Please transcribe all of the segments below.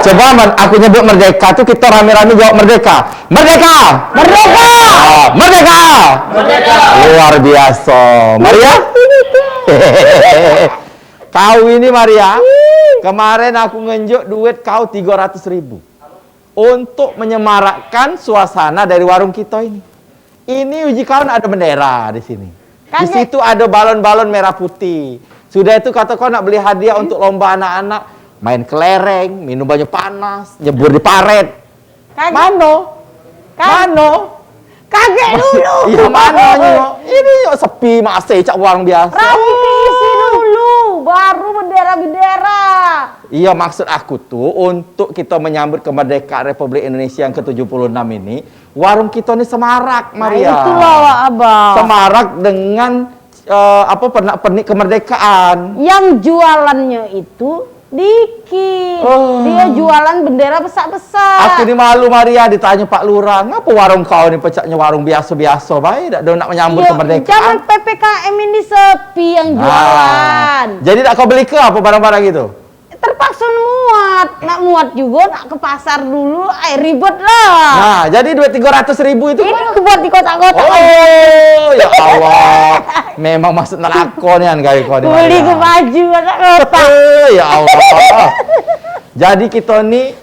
coba aku nyebut merdeka tuh kita rame-rame jawab merdeka. Merdeka! Merdeka! Merdeka! Merdeka! Luar biasa. Maria? Kau ini Maria, kemarin aku ngenjuk duit kau 300.000 untuk menyemarakkan suasana dari warung kita ini. Ini uji kawan ada bendera di sini. Di situ ada balon-balon merah putih. Sudah itu kata kau nak beli hadiah untuk lomba anak-anak, main kelereng, minum banyak panas, nyebur di paret. Mano? Mano? Kaget dulu. Iya mana ini sepi masih cak warung biasa. Revisi dulu, baru bendera-bendera. Iya maksud aku tuh untuk kita menyambut kemerdekaan Republik Indonesia yang ke-76 ini, warung kita ini semarak, Maria. Nah, itulah Abang. Semarak dengan pernak-pernik kemerdekaan. Yang jualannya itu dikit. Dia jualan bendera besar-besar. Aku ini malu Maria ditanya Pak Lurah, ngapa warung kau ini pecahnya warung biasa-biasa baik, tidak nak menyambut kemerdekaan. Zaman PPKM ini sepi yang jualan. Jadi tak kau beli ke apa barang-barang itu? Terpaksa muat, nak muat juga nak ke pasar dulu, ribet lah. Nah, jadi duit 300.000 itu ini buat di kotak-kotak. Oh, ya Allah. Memang maksud nelakonian kali kau ini. Beli ke baju kotak-kotak. Ya Allah. Jadi kita ini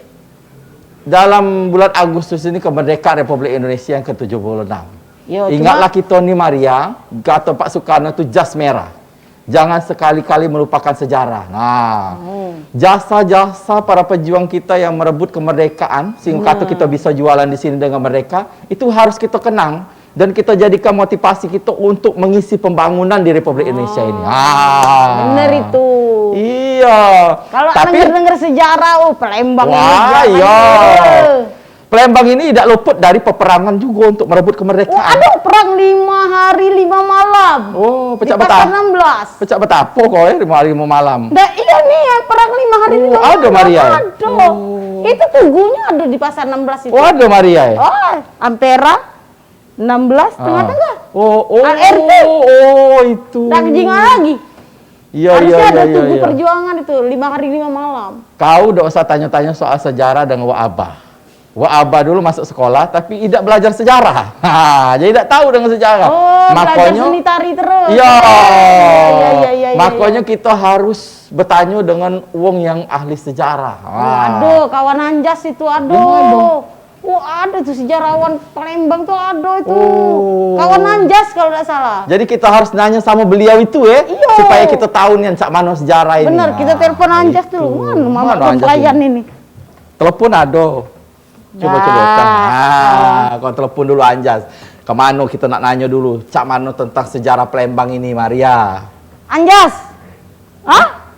dalam bulan Agustus ini kemerdekaan Republik Indonesia yang ke-76. Ingatlah kita ini Maria, kata Pak Soekarno itu jas merah. Jangan sekali-kali melupakan sejarah. Nah, jasa-jasa para pejuang kita yang merebut kemerdekaan, sehingga kita bisa jualan di sini dengan mereka, itu harus kita kenang dan kita jadikan motivasi kita untuk mengisi pembangunan di Republik Indonesia ini. Benar itu. Iya. Kalau dengar sejarah, Palembang ini. Iya. Palembang ini tidak luput dari peperangan juga untuk merebut kemerdekaan. Ada perang 5 hari 5 malam. Oh, pecah betapa. 16. Pecah betapa kok ya 5 hari 5 malam. Nah, iya nih perang 5 hari 5 malam. Ada Maria. Ada. Itu tugunya ada di pasar 16 itu. Oh, ada Maria ya? Oh, Ampera 16 tengah-tengah. RT. Itu. Tak kejingan lagi. Iya, harusnya ada tugu perjuangan itu 5 hari 5 malam. Kau tidak usah tanya-tanya soal sejarah dengan Wak Abah. Wak Abah dulu masuk sekolah tapi tidak belajar sejarah. Jadi tidak tahu dengan sejarah. Makanya belajar seni tari terus. Iya. Makanya kita harus bertanya dengan wong yang ahli sejarah. Aduh, kawan Anjas itu aduh. Ada tuh sejarawan Palembang tuh ada itu. Kawan Anjas kalau tidak salah. Jadi kita harus nanya sama beliau itu ya. Supaya kita tahu nih cak mana sejarah ini. Bener, kita telepon Anjas dulu. Mana Mama pelayan ini. Telepon ada. Coba. Kau telepon dulu Anjas. Kemana kita nak nanya dulu. Cak mana tentang sejarah Palembang ini, Maria. Anjas. Hah?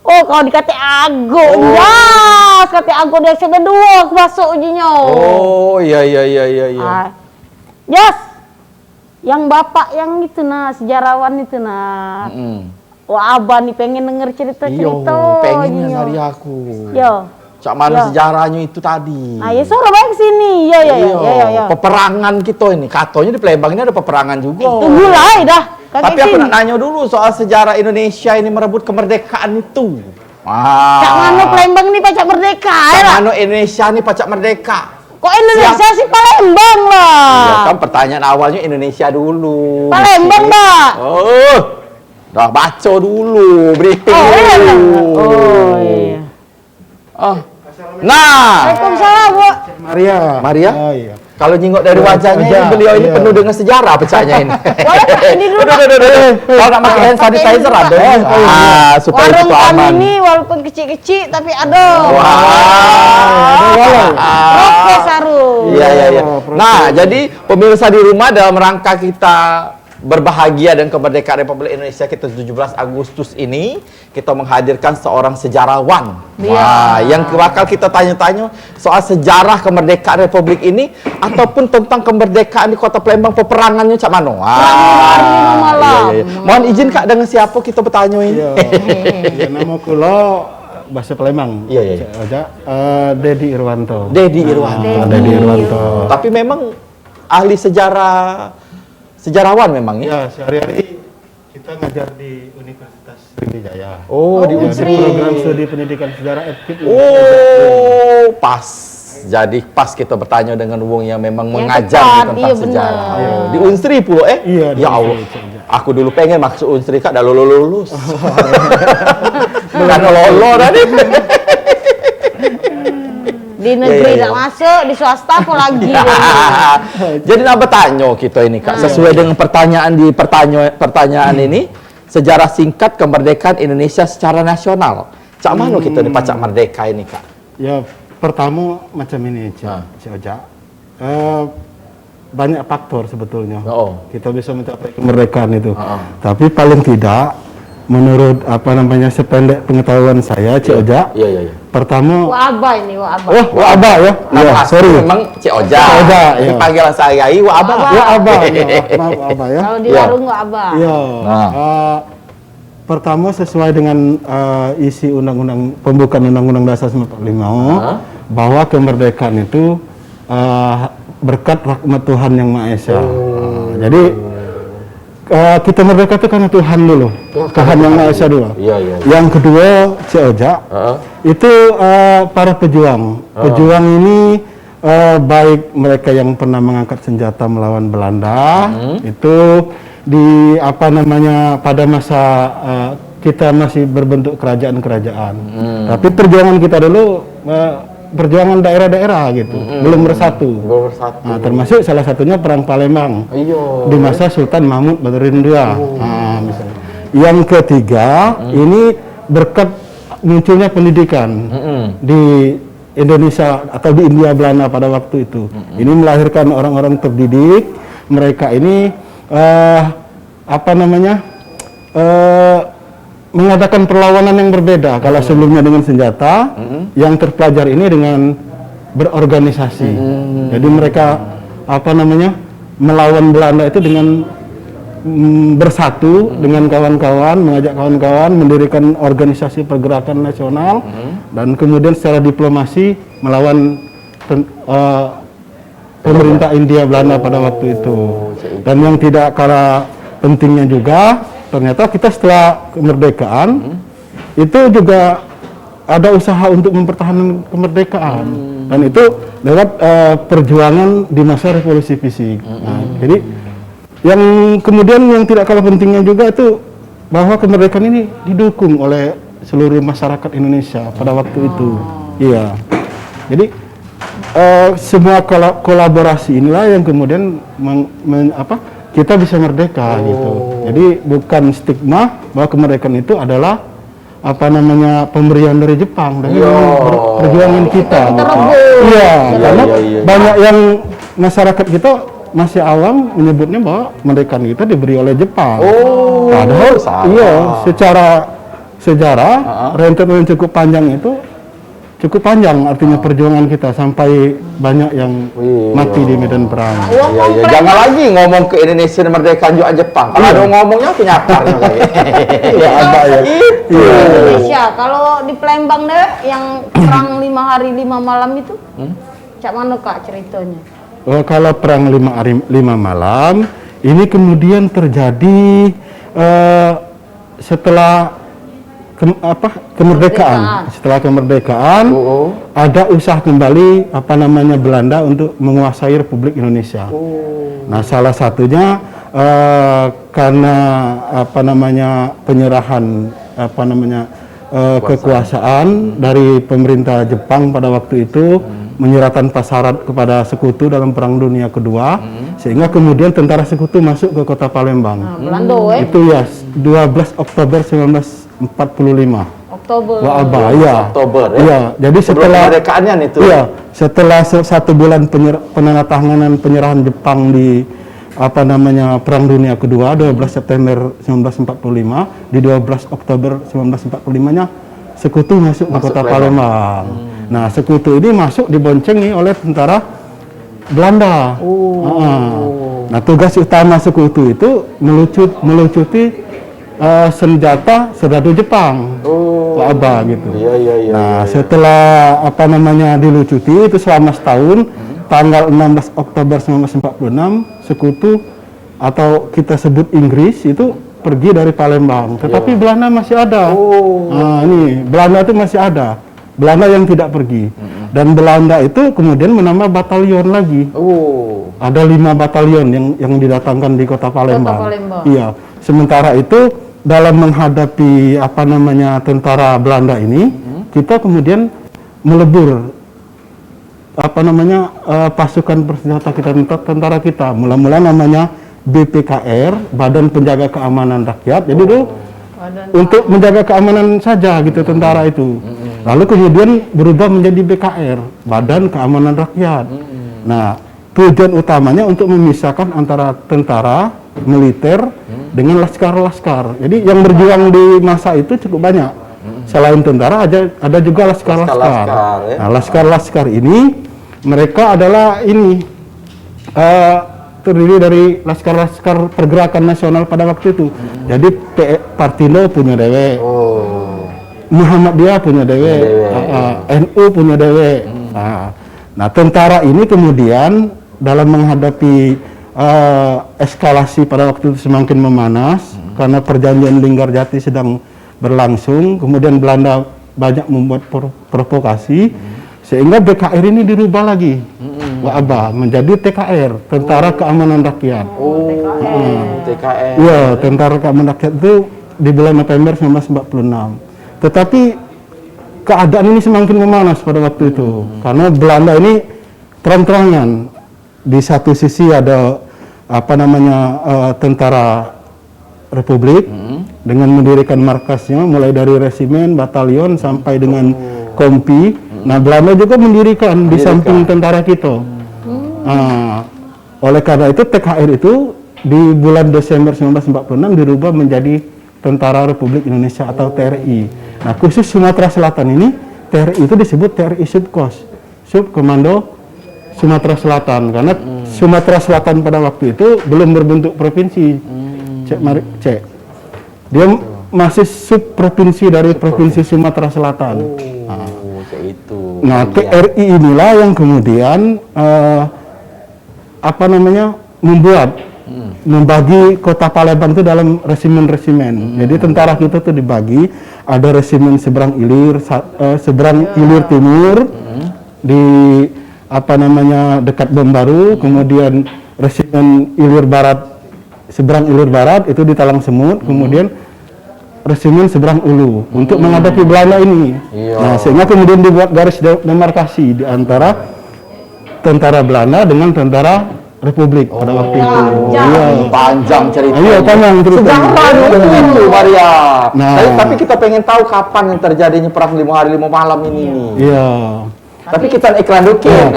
Oh, kalau dikata Agung. Ya, kata Agung dari sana 2 masuk ujinya. Oh, iya. Jas. Yang bapak yang itu sejarawan itu Wah, Abah nih pengen denger cerita-cerita. Pengen hari aku. Cak mana sejarahnya itu tadi. Nah, ya suruh baik sini. Iya. Peperangan kita ini. Katanya di Palembang ini ada peperangan juga. Itu mulai dah. Tapi aku nak nanya dulu soal sejarah Indonesia ini merebut kemerdekaan itu. Cak mana Palembang ini pacak merdeka. Cak mana Indonesia ini pacak merdeka. Kok Indonesia sih Palembang lah. Iya kan pertanyaan awalnya Indonesia dulu. Palembang Mbak. Dah baca dulu, briefing dulu. Iya. Nah. Waalaikumsalam, Bu. Maria? Oh, iya. Kalau nyingok dari wajahnya beliau ini penuh dengan sejarah pecahnya ini. Ini dulu. Kalau nak pakai hand sanitizer ada. Supaya warung itu aman. kami ini walaupun kecil-kecil tapi ada. Rokok sarung. Iya. Nah, jadi pemirsa di rumah dalam rangka kita berbahagia dan kemerdekaan Republik Indonesia kita 17 Agustus ini, kita menghadirkan seorang sejarawan. Yang bakal kita tanya-tanya soal sejarah kemerdekaan Republik ini ataupun tentang kemerdekaan di Kota Palembang, peperangannya cak mano. Mohon izin Kak, dengan siapa kita bertanya ini? Nama kula bahasa Palembang. Iya. Dedi Irwanto. Dedi Irwanto. Tapi memang ahli sejarawan memang ya. Ya, sehari-hari kita kita ngajar di Universitas Sriwijaya. Oh, di Jadi Unsri. program studi pendidikan sejarah FKIP. Oh, pas. Jadi pas kita bertanya dengan wong yang memang Yang mengajar tepat, tentang iya sejarah. benar. Oh, di Unsri pula Iya, di Ya Allah. Unsri, Cik. Aku dulu pengen masuk Unsri Kak, dah lulus. Karena lolo tadi. Di negeri iya. tak masuk, di swasta apa lagi? Jadi nak bertanya kita ini Kak, sesuai dengan pertanyaan di pertanyaan ini, sejarah singkat kemerdekaan Indonesia secara nasional. Cak mana kita di pacak merdeka ini Kak? Ya, pertama macam ini, Cik Ojak. Banyak faktor sebetulnya. Oh. Kita bisa mencapai kemerdekaan itu. Oh. Tapi paling tidak, menurut sependek pengetahuan saya, Cik Ojak, Iya. pertama, Wabah ini, wabah. wah Abah ya? Iya, Nama asli sorry. memang Cik Oja. Cik Oja, Tapi iya. panggilan sehari-hari Wak Abah. Ya Abah, ya, maaf Abah ya. Kalau di Iya. warung wabah. Iya. Nah. Pertama sesuai dengan isi undang-undang pembukaan Undang-Undang Dasar 45 bahwa kemerdekaan itu berkat rahmat Tuhan yang Maha Esa. Jadi kita merdeka itu karena Tuhan dulu, Tuhan yang Maha Esa dulu. Iya. Yang kedua, Cik Oja, itu para pejuang. Pejuang ini baik mereka yang pernah mengangkat senjata melawan Belanda, itu di pada masa kita masih berbentuk kerajaan-kerajaan. Tapi perjuangan kita dulu perjuangan daerah-daerah gitu, belum bersatu. Nah, termasuk salah satunya perang Palembang di masa Sultan Mahmud Badruddin II. Nah, misalnya. Yang ketiga, ini berkat munculnya pendidikan di Indonesia atau di India Belanda pada waktu itu. Ini melahirkan orang-orang terdidik. Mereka ini mengadakan perlawanan yang berbeda. Kalau sebelumnya dengan senjata, yang terpelajar ini dengan berorganisasi. Jadi mereka melawan Belanda itu dengan bersatu dengan kawan-kawan, mengajak kawan-kawan mendirikan organisasi pergerakan nasional, dan kemudian secara diplomasi melawan pemerintah India Belanda pada waktu itu. Dan yang tidak kalah pentingnya juga, ternyata kita setelah kemerdekaan itu juga ada usaha untuk mempertahankan kemerdekaan, dan itu lewat perjuangan di masa revolusi fisik. Nah, jadi yang kemudian yang tidak kalah pentingnya juga itu bahwa kemerdekaan ini didukung oleh seluruh masyarakat Indonesia pada waktu itu. Iya. Jadi semua kolaborasi inilah yang kemudian kita bisa merdeka gitu. Jadi bukan stigma bahwa kemerdekaan itu adalah pemberian dari Jepang, dari perjuangan kita. Gitu. Iya, karena banyak yang masyarakat kita masih awam menyebutnya bahwa kemerdekaan kita diberi oleh Jepang. Padahal secara sejarah rentetan yang cukup panjang itu cukup panjang, artinya perjuangan kita sampai banyak yang mati di medan perang. Iya. Jangan lagi ngomong ke Indonesia dan merdekaan juga Jepang. Kalau ada ngomongnya aku nyakar lagi. Iya, ada ya. Indonesia, kalau di Palembang deh yang perang 5 hari 5 malam itu, cak mana Kak ceritanya? Kalau perang 5 hari 5 malam ini kemudian terjadi setelah kemerdekaan. Setelah kemerdekaan ada usaha kembali Belanda untuk menguasai Republik Indonesia. Nah, salah satunya karena penyerahan kekuasaan dari pemerintah Jepang pada waktu itu, menyerahkan syarat kepada sekutu dalam Perang Dunia Kedua, sehingga kemudian tentara sekutu masuk ke kota Palembang. Belanda, Itu ya 12 Oktober 1945. Oktober. Oktober ya. Iya, jadi setelah kemerdekaannya itu. Iya, setelah 1 bulan penandatanganan penyerahan Jepang di Perang Dunia Kedua 12 September 1945, di 12 Oktober 1945-nya sekutu masuk ke kota Palembang. Nah, sekutu ini masuk diboncengi oleh tentara Belanda. Nah, tugas utama sekutu itu melucuti senjata serdadu Jepang, gitu. Iya. Nah, setelah dilucuti itu selama setahun, tanggal 16 Oktober 1946, sekutu atau kita sebut Inggris itu pergi dari Palembang, tetapi Belanda masih ada. Nah, ini Belanda itu masih ada. Belanda yang tidak pergi. Dan Belanda itu kemudian menambah batalion lagi. Ada 5 batalion yang didatangkan di kota Palembang. Iya. Sementara itu dalam menghadapi apa namanya tentara Belanda ini, kita kemudian melebur apa namanya pasukan bersenjata kita, tentara kita. Mula-mula namanya BPKR, Badan Penjaga Keamanan Rakyat. Jadi itu untuk menjaga keamanan saja gitu tentara itu. Lalu kemudian berubah menjadi BKR, Badan Keamanan Rakyat. Nah, tujuan utamanya untuk memisahkan antara tentara militer dengan laskar-laskar. Jadi yang berjuang di masa itu cukup banyak. Selain tentara ada juga laskar-laskar. Nah, laskar-laskar ini mereka adalah ini terdiri dari laskar-laskar pergerakan nasional pada waktu itu. Jadi Partindo punya dewe, Muhammadiyah punya dewe, NU punya dewe. Nah, tentara ini kemudian dalam menghadapi eskalasi pada waktu itu semakin memanas karena perjanjian Linggarjati sedang berlangsung, kemudian Belanda banyak membuat provokasi sehingga BKR ini dirubah lagi. Menjadi TKR, Tentara Keamanan Rakyat. TKR. Iya, Tentara Keamanan Rakyat itu di bulan November 1946. Tetapi keadaan ini semakin memanas pada waktu itu karena Belanda ini terang-terangan di satu sisi ada apa namanya tentara Republik dengan mendirikan markasnya mulai dari resimen, batalion sampai dengan kompi. Nah, Belanda juga mendirikan di samping tentara kita. Oleh karena itu TKR itu di bulan Desember 1946 dirubah menjadi Tentara Republik Indonesia atau TRI. Nah, khusus Sumatera Selatan ini TRI itu disebut TRI Subkos, Subkomando Sumatera Selatan, karena Sumatera Selatan pada waktu itu belum berbentuk provinsi. Cek. Dia masih subprovinsi dari provinsi Sumatera Selatan. Nah, TRI inilah yang kemudian apa namanya membagi kota Palembang itu dalam resimen-resimen. Jadi tentara kita tuh dibagi, ada resimen seberang Ilir, Ilir Timur di apa namanya dekat Bom Baru, kemudian resimen Ilir Barat, seberang Ilir Barat itu di Talang Semut, kemudian resimen seberang Ulu untuk menghadapi Belanda ini. Nah, sehingga kemudian dibuat garis demarkasi di antara tentara Belanda dengan tentara Republik pada waktu itu. Panjang cerita. Iya, panjang cerita. Sejarah dulu itu, Maria. Nah, tapi kita pengen tahu kapan yang terjadinya perang 5 hari 5 malam ini. Iya. Tapi kita naik iklan dukin.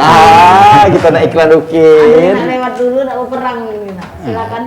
Kita naik iklan dukin. Lewat dulu, nak perang ini, nak. Silakan.